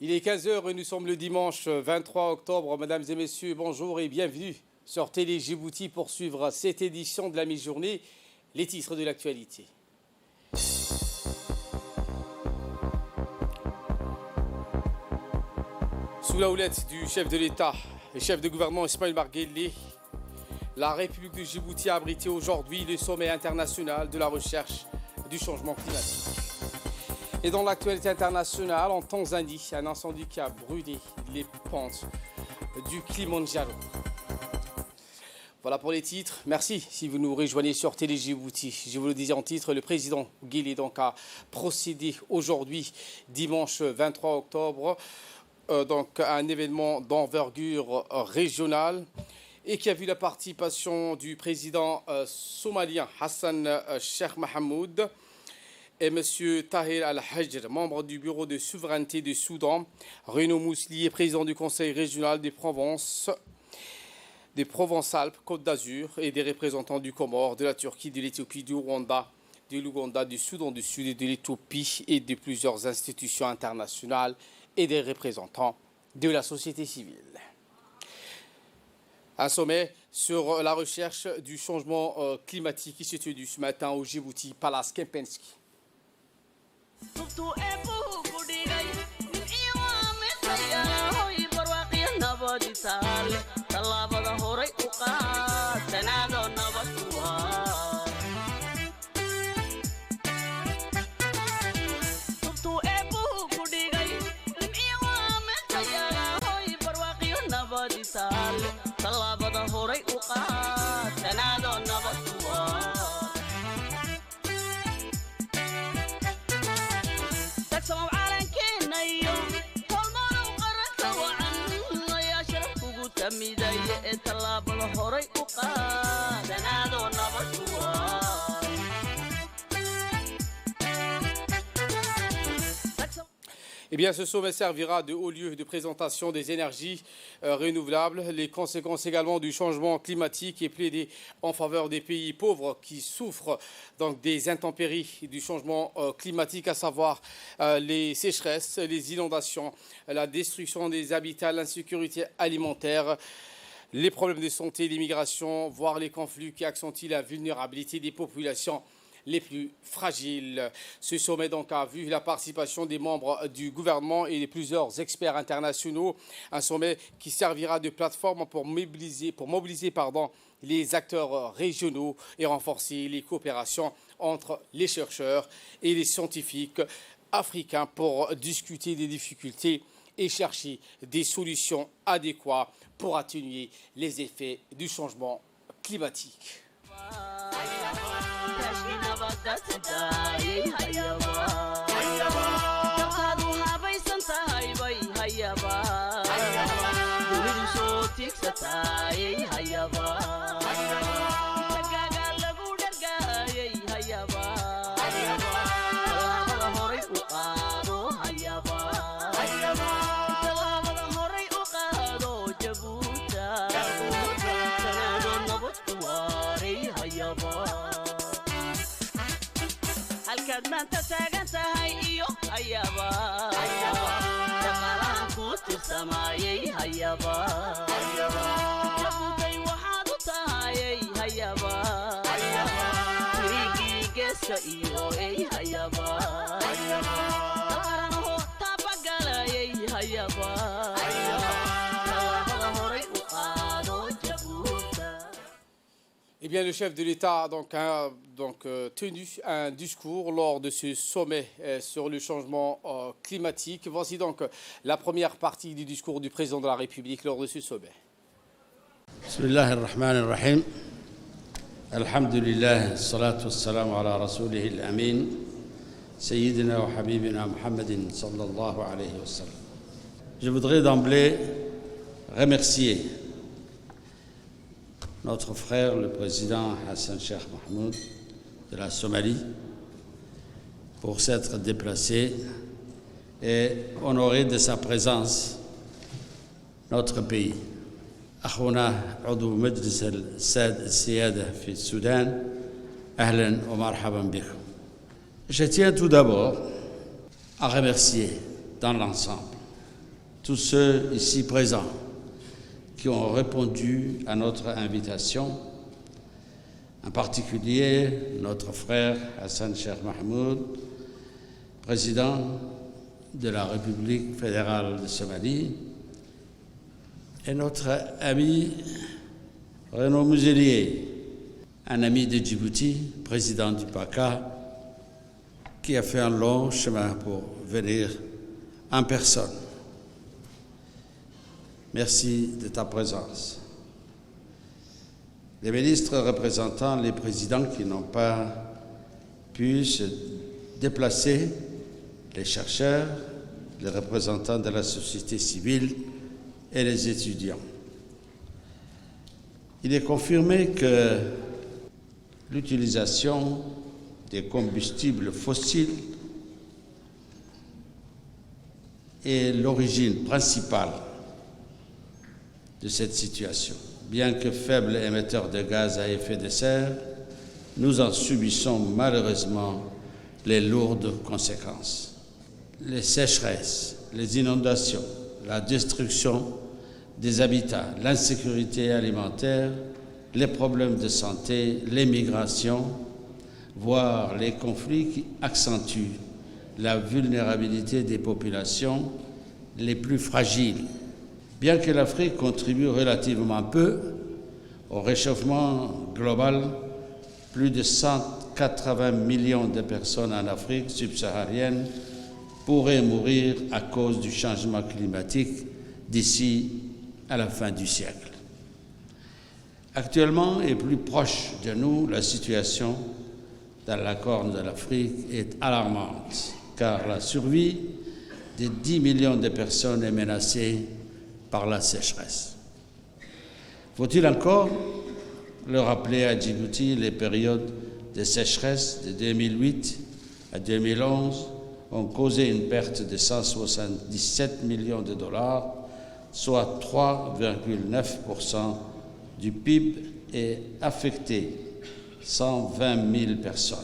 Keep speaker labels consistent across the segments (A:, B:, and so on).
A: Il est 15 heures et nous sommes le dimanche 23 octobre. Mesdames et messieurs, bonjour et bienvenue sur Télé Djibouti pour suivre cette édition de la mi-journée, les titres de l'actualité. Sous la houlette du chef de l'État et chef de gouvernement Ismaël Marguerite, la République de Djibouti a abrité aujourd'hui le sommet international de la recherche du changement climatique. Et dans l'actualité internationale, en Tanzanie, un incendie qui a brûlé les pentes du Kilimanjaro. Voilà pour les titres. Merci si vous nous rejoignez sur Télé Djibouti. Je vous le disais en titre, le président Guélé a procédé aujourd'hui, dimanche 23 octobre, à un événement d'envergure régionale et qui a vu la participation du président somalien Hassan Sheikh Mohamud et M. Tahir Al-Hajr, membre du bureau de souveraineté du Soudan, Renaud Mouslier, président du conseil régional des Provence-Alpes, Côte d'Azur, et des représentants du Comore, de la Turquie, de l'Éthiopie, du Rwanda, de l'Ouganda, du Soudan du Sud et de l'Éthiopie, et de plusieurs institutions internationales et des représentants de la société civile. Un sommet sur la recherche du changement climatique qui s'est tenu ce matin au Djibouti, Palace Kempinski. Eh bien, ce sommet servira de haut lieu de présentation des énergies renouvelables, les conséquences également du changement climatique et plaider en faveur des pays pauvres qui souffrent donc des intempéries du changement climatique, à savoir les sécheresses, les inondations, la destruction des habitats, l'insécurité alimentaire, les problèmes de santé, l'immigration, voire les conflits qui accentuent la vulnérabilité des populations les plus fragiles. Ce sommet donc a vu la participation des membres du gouvernement et de plusieurs experts internationaux. Un sommet qui servira de plateforme pour mobiliser les acteurs régionaux et renforcer les coopérations entre les chercheurs et les scientifiques africains pour discuter des difficultés et chercher des solutions adéquates pour atténuer les effets du changement climatique. Eh bien, le chef de l'État a tenu un discours lors de ce sommet sur le changement climatique. Voici donc la première partie du discours du président de la République lors de ce sommet.
B: Bismillahirrahmanirrahim. Alhamdulillah, salatu wassalamu ala rasulih al-amin, Sayyidina wa Habibina Muhammadin sallallahu alayhi wa sallam. Je voudrais d'emblée remercier notre frère, le président Hassan Sheikh Mohamud de la Somalie, pour s'être déplacé et honorer de sa présence notre pays. أخونا عضو مجلس السيادة في السودان أهلا ومرحبا بكم. Je tiens tout d'abord à remercier dans l'ensemble tous ceux ici présents qui ont répondu à notre invitation, en particulier notre frère Hassan Cheikh Mahmoud, président de la République fédérale de Somalie, et notre ami Renaud Muselier, un ami de Djibouti, président du PACA, qui a fait un long chemin pour venir en personne. Merci de ta présence. Les ministres représentant les présidents qui n'ont pas pu se déplacer, les chercheurs, les représentants de la société civile et les étudiants. Il est confirmé que l'utilisation des combustibles fossiles est l'origine principale de cette situation. Bien que faible émetteur de gaz à effet de serre, nous en subissons malheureusement les lourdes conséquences. Les sécheresses, les inondations, la destruction des habitats, l'insécurité alimentaire, les problèmes de santé, les migrations, voire les conflits qui accentuent la vulnérabilité des populations les plus fragiles. Bien que l'Afrique contribue relativement peu au réchauffement global, plus de 180 millions de personnes en Afrique subsaharienne pourraient mourir à cause du changement climatique d'ici à la fin du siècle. Actuellement et plus proche de nous, la situation dans la Corne de l'Afrique est alarmante, car la survie de 10 millions de personnes est menacée par la sécheresse. Faut-il encore le rappeler à Djibouti, les périodes de sécheresse de 2008 à 2011 ont causé une perte de 177 millions de dollars, soit 3,9% du PIB, et affecté 120 000 personnes,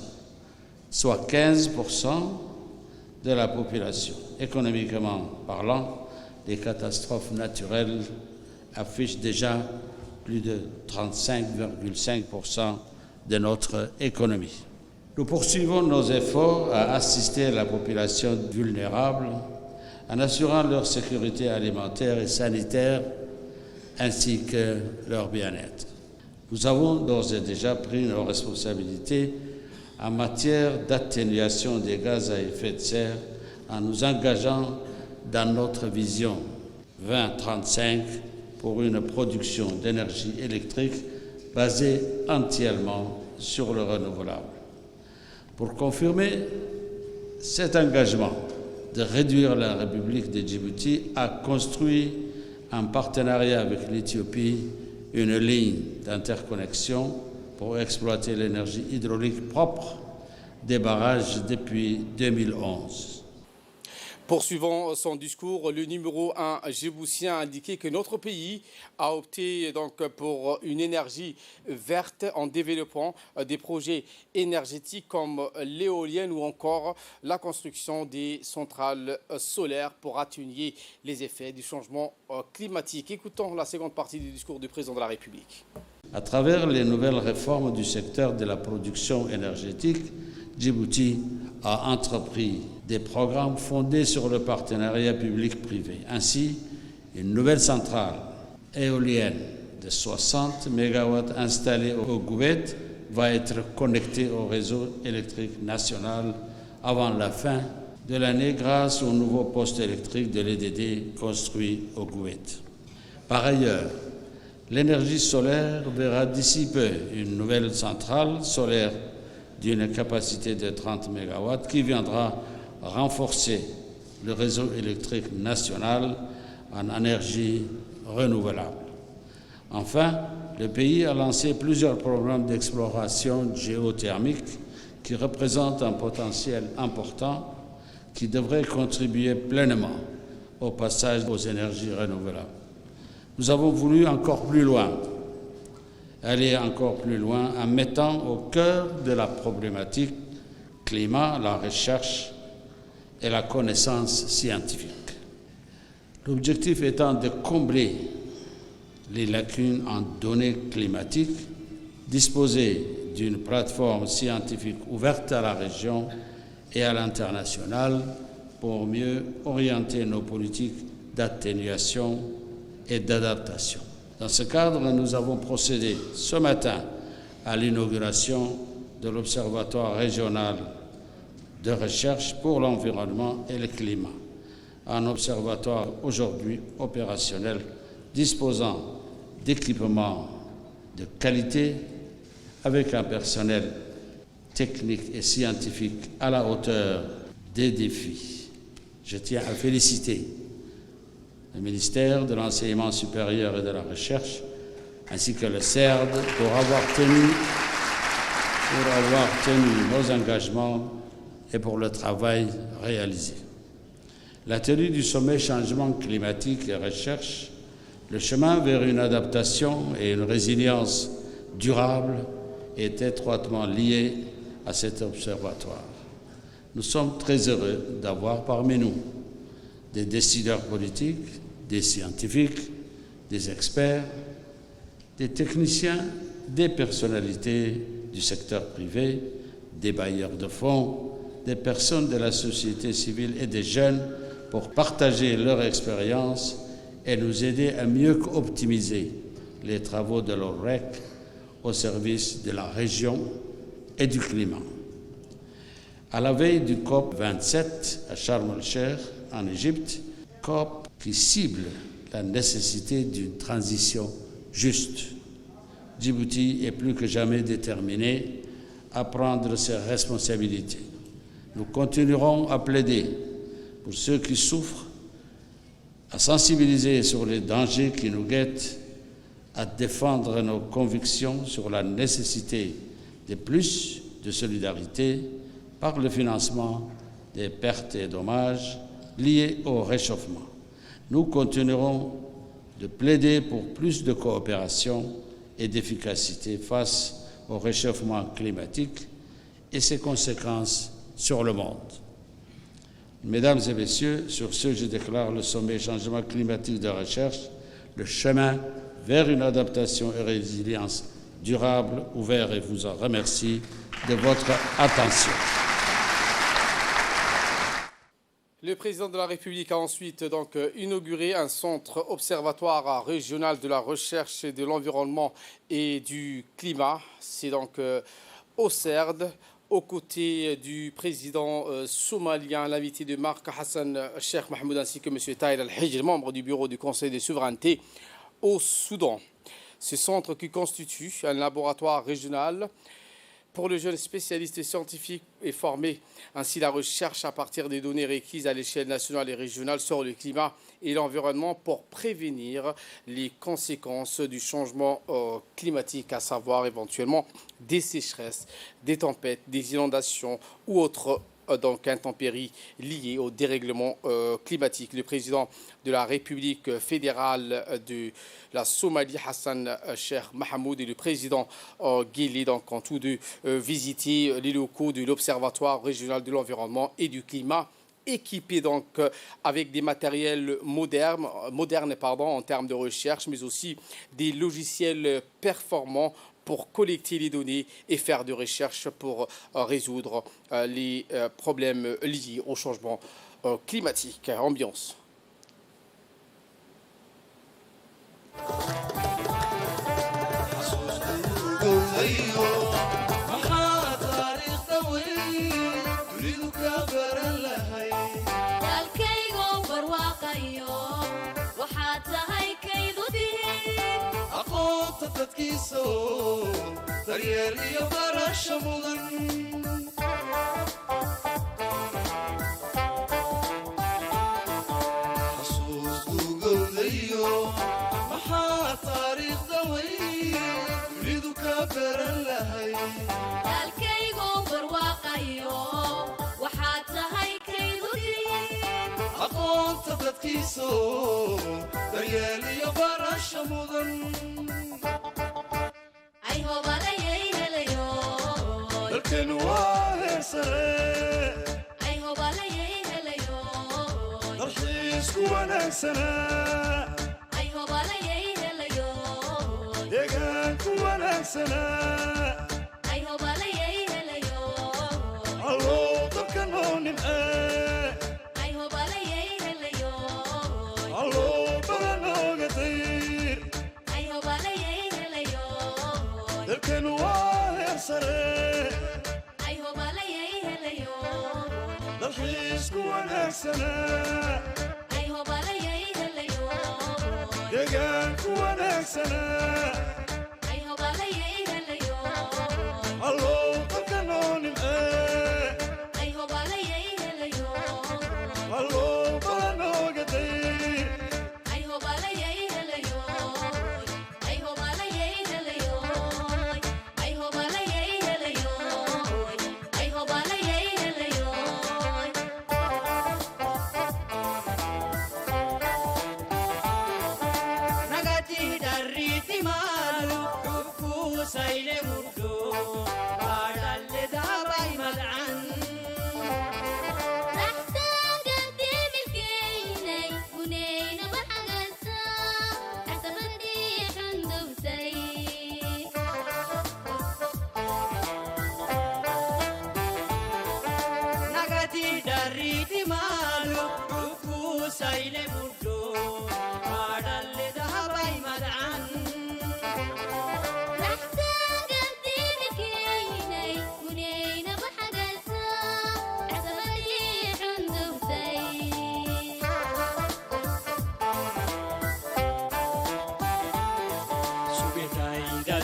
B: soit 15% de la population. Économiquement parlant, les catastrophes naturelles affichent déjà plus de 35,5% de notre économie. Nous poursuivons nos efforts à assister la population vulnérable en assurant leur sécurité alimentaire et sanitaire ainsi que leur bien-être. Nous avons d'ores et déjà pris nos responsabilités en matière d'atténuation des gaz à effet de serre en nous engageant dans notre vision 2035 pour une production d'énergie électrique basée entièrement sur le renouvelable. Pour confirmer cet engagement de réduire, la République de Djibouti a construit en partenariat avec l'Éthiopie une ligne d'interconnexion pour exploiter l'énergie hydraulique propre des barrages depuis 2011.
A: Poursuivant son discours, le numéro 1 djiboutien a indiqué que notre pays a opté donc pour une énergie verte en développant des projets énergétiques comme l'éolienne ou encore la construction des centrales solaires pour atténuer les effets du changement climatique. Écoutons la seconde partie du discours du président de la République.
B: À travers les nouvelles réformes du secteur de la production énergétique, Djibouti a entrepris des programmes fondés sur le partenariat public-privé. Ainsi, une nouvelle centrale éolienne de 60 MW installée au Gouet va être connectée au réseau électrique national avant la fin de l'année grâce au nouveau poste électrique de l'EDD construit au Gouet. Par ailleurs, l'énergie solaire verra d'ici peu une nouvelle centrale solaire d'une capacité de 30 MW qui viendra renforcer le réseau électrique national en énergie renouvelable. Enfin, le pays a lancé plusieurs programmes d'exploration géothermique qui représentent un potentiel important qui devrait contribuer pleinement au passage aux énergies renouvelables. Nous avons voulu aller encore plus loin en mettant au cœur de la problématique climat la recherche et la connaissance scientifique. L'objectif étant de combler les lacunes en données climatiques, disposer d'une plateforme scientifique ouverte à la région et à l'international pour mieux orienter nos politiques d'atténuation et d'adaptation. Dans ce cadre, nous avons procédé ce matin à l'inauguration de l'Observatoire régional de recherche pour l'environnement et le climat, un observatoire aujourd'hui opérationnel disposant d'équipements de qualité avec un personnel technique et scientifique à la hauteur des défis. Je tiens à féliciter le ministère de l'Enseignement supérieur et de la Recherche ainsi que le CERD pour avoir tenu nos engagements et pour le travail réalisé. La tenue du sommet Changement climatique et recherche, le chemin vers une adaptation et une résilience durable est étroitement lié à cet observatoire. Nous sommes très heureux d'avoir parmi nous des décideurs politiques, des scientifiques, des experts, des techniciens, des personnalités du secteur privé, des bailleurs de fonds, des personnes de la société civile et des jeunes pour partager leur expérience et nous aider à mieux optimiser les travaux de l'OREC au service de la région et du climat. À la veille du COP 27 à Sharm el-Sheikh, en Égypte, COP qui cible la nécessité d'une transition juste. Djibouti est plus que jamais déterminé à prendre ses responsabilités. Nous continuerons à plaider pour ceux qui souffrent, à sensibiliser sur les dangers qui nous guettent, à défendre nos convictions sur la nécessité de plus de solidarité par le financement des pertes et dommages liés au réchauffement. Nous continuerons de plaider pour plus de coopération et d'efficacité face au réchauffement climatique et ses conséquences sur le monde. Mesdames et messieurs, sur ce, je déclare le sommet Changement climatique de recherche, le chemin vers une adaptation et résilience durable ouvert et vous en remercie de votre attention.
A: Le président de la République a ensuite inauguré un centre observatoire régional de la recherche de l'environnement et du climat. C'est au CERD, aux côtés du président somalien, l'invité de Marc Hassan Cheikh Mahmoud, ainsi que M. Tahir Al-Hijr, membre du bureau du Conseil de souveraineté au Soudan. Ce centre qui constitue un laboratoire régional pour le jeune spécialiste scientifique est formé ainsi la recherche à partir des données requises à l'échelle nationale et régionale sur le climat et l'environnement pour prévenir les conséquences du changement climatique, à savoir éventuellement des sécheresses, des tempêtes, des inondations ou autres intempéries liées au dérèglement climatique. Le président de la République fédérale de la Somalie, Hassan Cheikh Mahmoud, et le président Guélé ont tous deux visité les locaux de l'Observatoire régional de l'environnement et du climat, équipés avec des matériels modernes en termes de recherche, mais aussi des logiciels performants pour collecter les données et faire des recherches pour résoudre les problèmes liés au changement climatique. Ambiance.
C: dalxiisku wanaagsanaa deegaanku wanaagsanaa alloo dalka noo nimcee alloo bala nooga dayr dalkanu waa heer sare dalxiisku wanaagsanaa deegaanku wanaagsanaa alloo dalka noo nimcee alloo bala nooga dayr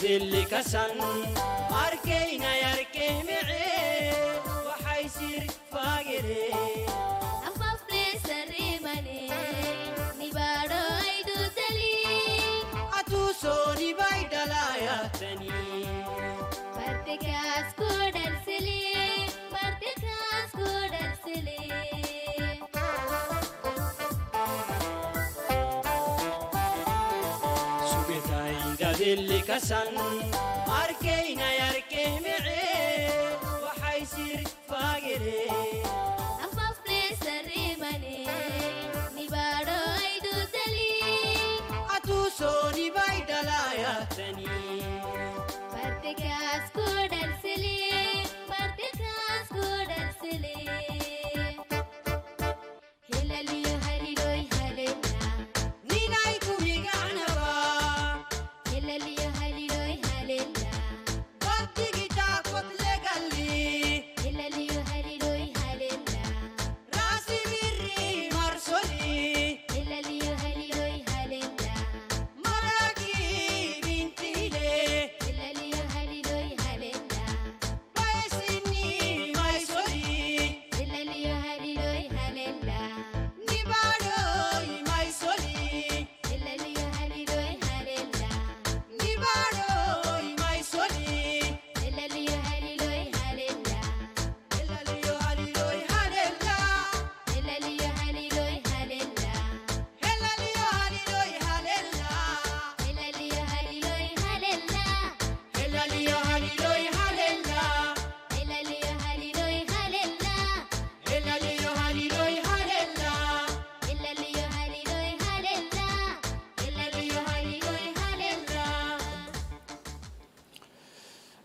D: اللي كسن أركينا يركي معي وحيصير فاقري
E: أفاف ليس الريماني نبارو عيدو تلي
D: أتوسوني بايدا لا يهتني
E: مرتكاس كودر سلي مرتكاس كودر سلي
D: اللي كسن أركينا يركي معي وحيصير فاقري
E: أفاف ليس الريماني نبارو عيدو تلي
D: أتوسوني بايدا لا يهتني
E: مرتكاس كودر سلي مرتكاس كودر سلي هلاليو هليلوي هليلا
D: نينايكم يقعنا
E: هلاليو هليلوي هليلا
D: قدقي تاكوت لقلي
E: هلاليو هليلوي هليلا
D: راسي بري مرسولي
E: هلاليو هليلوي هليلا
D: مراكي بنتي لي
E: هلاليو هليلوي هليلا
D: بايسيني مايسولي
E: هلاليو هليلوي هليلا
D: نباروي مايسولي
E: هلاليو هليلوي هليلا
D: نباروي مايسولي
E: هلاليو هليلوي هليلا
D: هلاليو هليلوي هللا
E: هلاليو هليلوي هليلا
D: هلاليو هليلوي هللا
E: هلاليو هليلوي هليلا
D: هلاليو هليلوي هللا
E: هلاليو هليلوي هليلا
D: هلاليو هليلوي هللا
E: هلاليو هليلوي هليلا هلاليو هليلوي هليلا.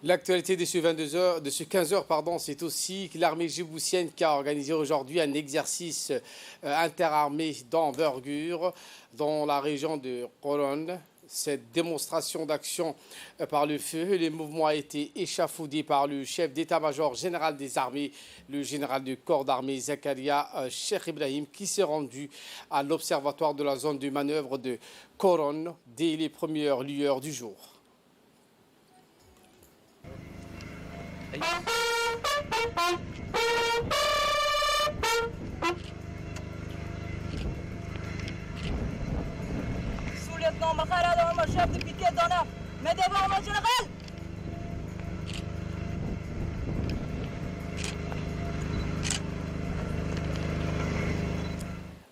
A: L'actualité de ce 22h, de ce 15h, pardon, c'est aussi que l'armée djiboutienne qui a organisé aujourd'hui un exercice interarmé d'envergure dans la région de Khoron. Cette démonstration d'action par le feu, les mouvements a été échafaudé par le chef d'état-major général des armées, le général du corps d'armée Zakaria Cheikh Ibrahim, qui s'est rendu à l'observatoire de la zone de manœuvre de Khoron dès les premières lueurs du jour.
F: Sous-lieutenant Makhara, mon chef de piquet d'honneur, mes devoirs, mon général.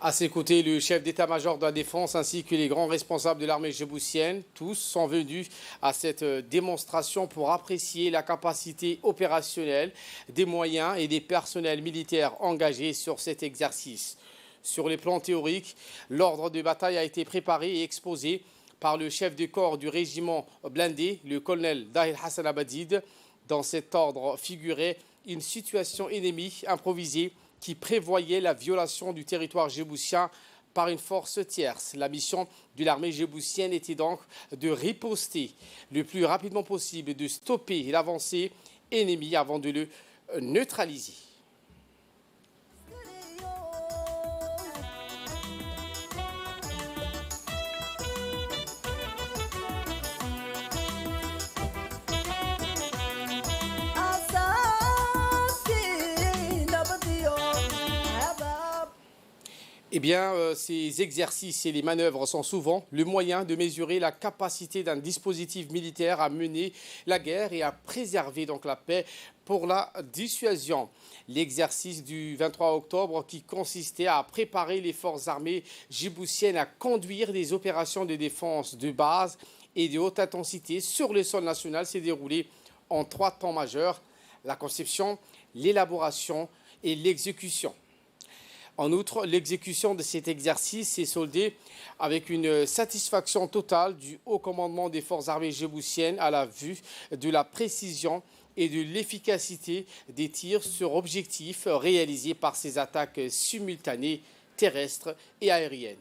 A: À ses côtés, le chef d'état-major de la défense ainsi que les grands responsables de l'armée djiboutienne, tous sont venus à cette démonstration pour apprécier la capacité opérationnelle des moyens et des personnels militaires engagés sur cet exercice. Sur le plan théorique, l'ordre de bataille a été préparé et exposé par le chef de corps du régiment blindé, le colonel Dahir Hassan Abadid. Dans cet ordre figurait une situation ennemie improvisée qui prévoyait la violation du territoire djiboutien par une force tierce. La mission de l'armée djiboutienne était donc de riposter le plus rapidement possible, de stopper l'avancée ennemie avant de le neutraliser. Eh bien, ces exercices et les manœuvres sont souvent le moyen de mesurer la capacité d'un dispositif militaire à mener la guerre et à préserver donc la paix pour la dissuasion. L'exercice du 23 octobre qui consistait à préparer les forces armées djiboutiennes à conduire des opérations de défense de base et de haute intensité sur le sol national s'est déroulé en 3 temps majeurs: la conception, l'élaboration et l'exécution. En outre, l'exécution de cet exercice s'est soldée avec une satisfaction totale du haut commandement des forces armées djiboutiennes à la vue de la précision et de l'efficacité des tirs sur objectifs réalisés par ces attaques simultanées terrestres et aériennes.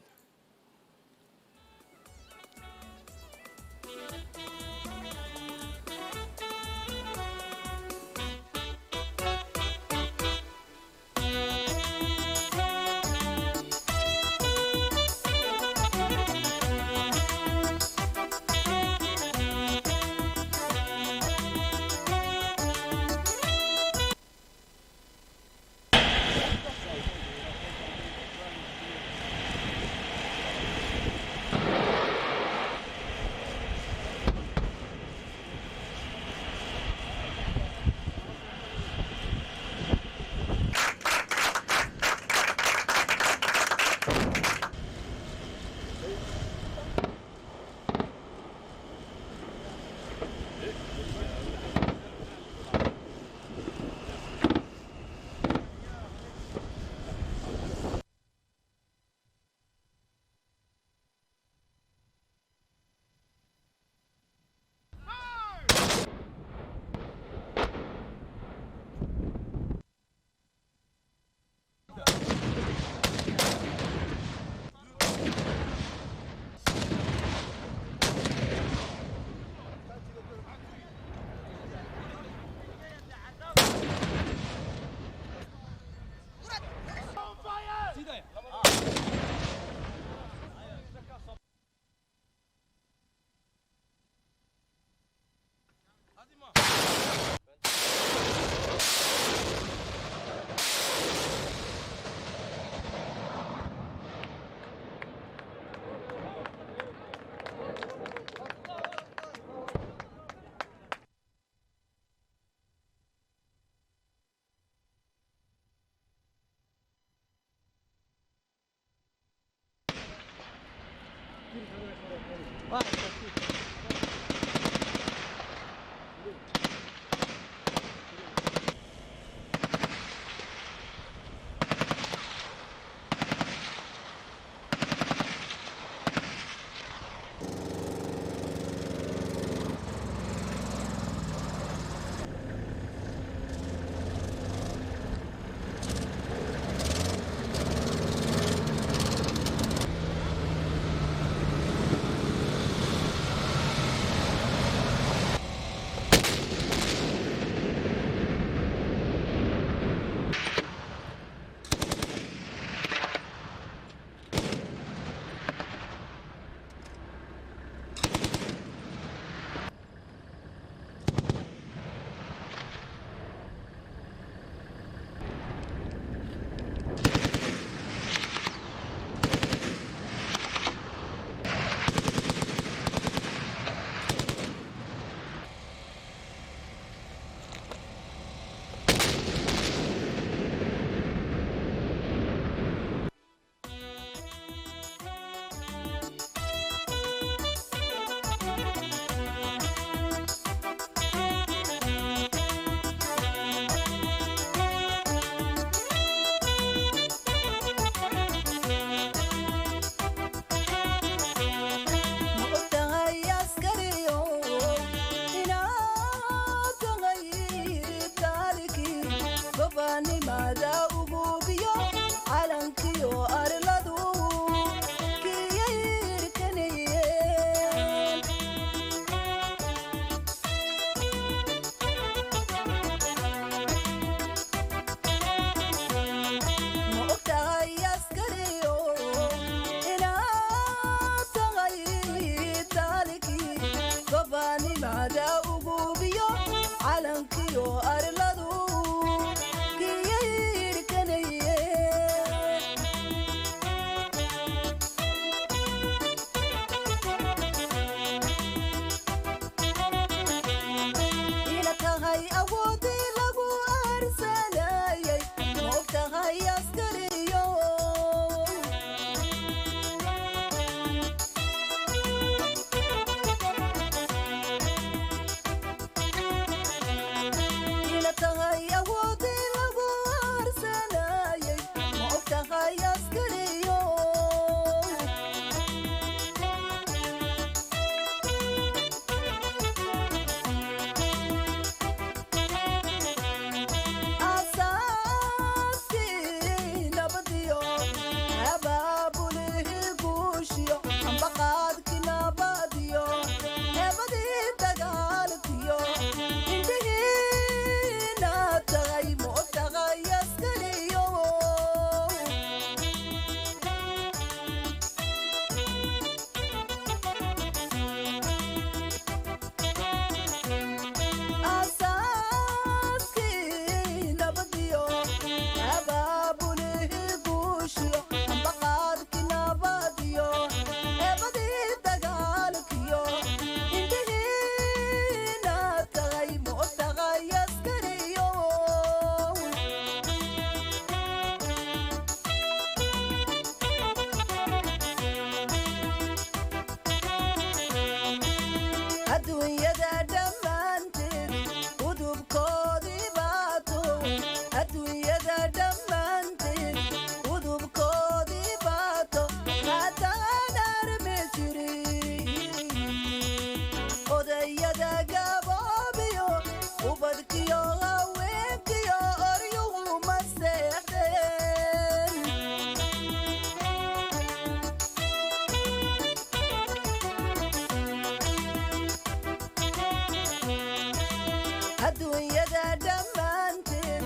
F: adduunyada dhammaanteen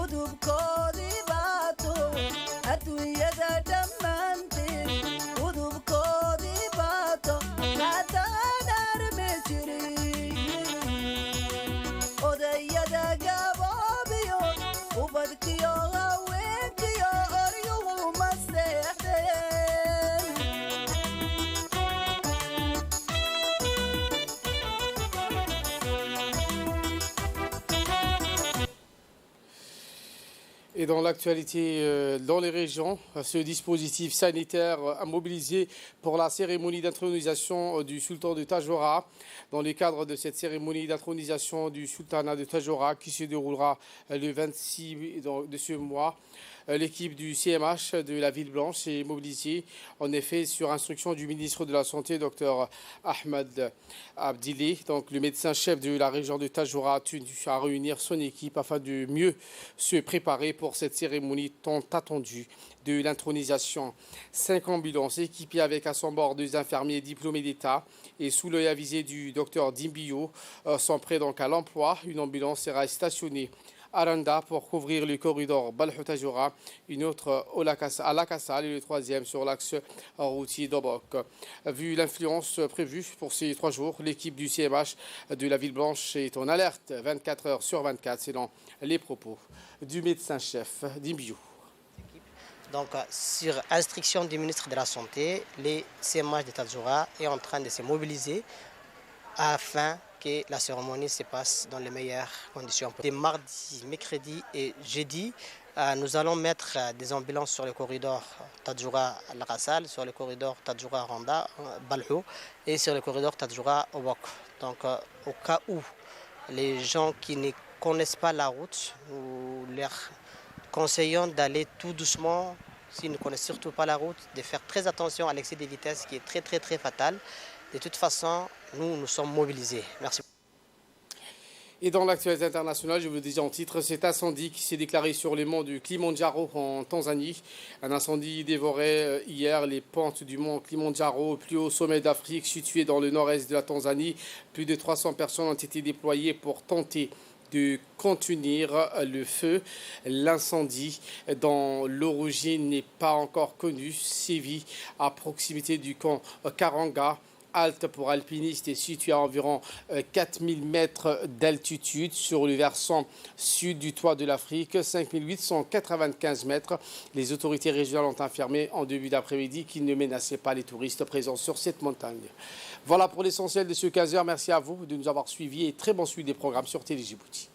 F: udubkoodii baato adduunyada dhammaanteen udubkoodii baato haddaan armi jirin odayada gaboobiyo ubadkiyo haweenkiyo oryuhu ma seexdeen
A: Et dans l'actualité, dans les régions, ce dispositif sanitaire a mobilisé pour la cérémonie d'intronisation du sultan de Tadjoura. Dans le cadre de cette cérémonie d'intronisation du sultanat de Tadjoura qui se déroulera le 26 de ce mois, l'équipe du CMH de la Ville Blanche est mobilisée. En effet, sur instruction du ministre de la Santé, Dr Ahmed Abdilé, donc le médecin-chef de la région de Tadjoura, a tenu à réunir son équipe afin de mieux se préparer pour cette cérémonie tant attendue de l'intronisation. 5 ambulances équipées avec à son bord 2 infirmiers diplômés d'État et sous l'œil avisé du docteur Dimbio sont prêts donc à l'emploi. Une ambulance sera stationnée à Randa pour couvrir le corridor Balhou-Tadjoura, une autre à Lakassal et le 3e sur l'axe routier d'Obok. Vu l'influence prévue pour ces 3 jours, l'équipe du CMH de la Ville Blanche est en alerte 24 heures sur 24 selon les propos du médecin-chef Dimbio.
G: Donc, sur instruction du ministre de la Santé, les CMH de Tadjoura est en train de se mobiliser afin que la cérémonie se passe dans les meilleures conditions. Dès mardi, mercredi et jeudi, nous allons mettre des ambulances sur le corridor Tadjoura-Lakassal, sur le corridor Tadjoura-Randa, Balhou et sur le corridor Tadjoura-Obok. Donc, au cas où les gens qui ne connaissent pas la route, nous leur conseillons d'aller tout doucement, s'ils ne connaissent surtout pas la route, de faire très attention à l'excès de vitesse qui est très très très fatal. De toute façon, nous sommes mobilisés. Merci.
A: Et dans l'actualité internationale, je vous le disais en titre, cet incendie qui s'est déclaré sur les monts du Kilimanjaro en Tanzanie. Un incendie dévorait hier les pentes du mont Kilimanjaro, au plus haut sommet d'Afrique, situé dans le nord-est de la Tanzanie. Plus de 300 personnes ont été déployées pour tenter de contenir le feu. L'incendie, dont l'origine n'est pas encore connue, sévit à proximité du camp Karanga. Halte pour alpinistes est située à environ 4000 mètres d'altitude sur le versant sud du toit de l'Afrique, 5895 mètres. Les autorités régionales ont affirmé en début d'après-midi qu'ils ne menaçaient pas les touristes présents sur cette montagne. Voilà pour l'essentiel de ce 15h. Merci à vous de nous avoir suivis et très bon suivi des programmes sur Télé Djibouti.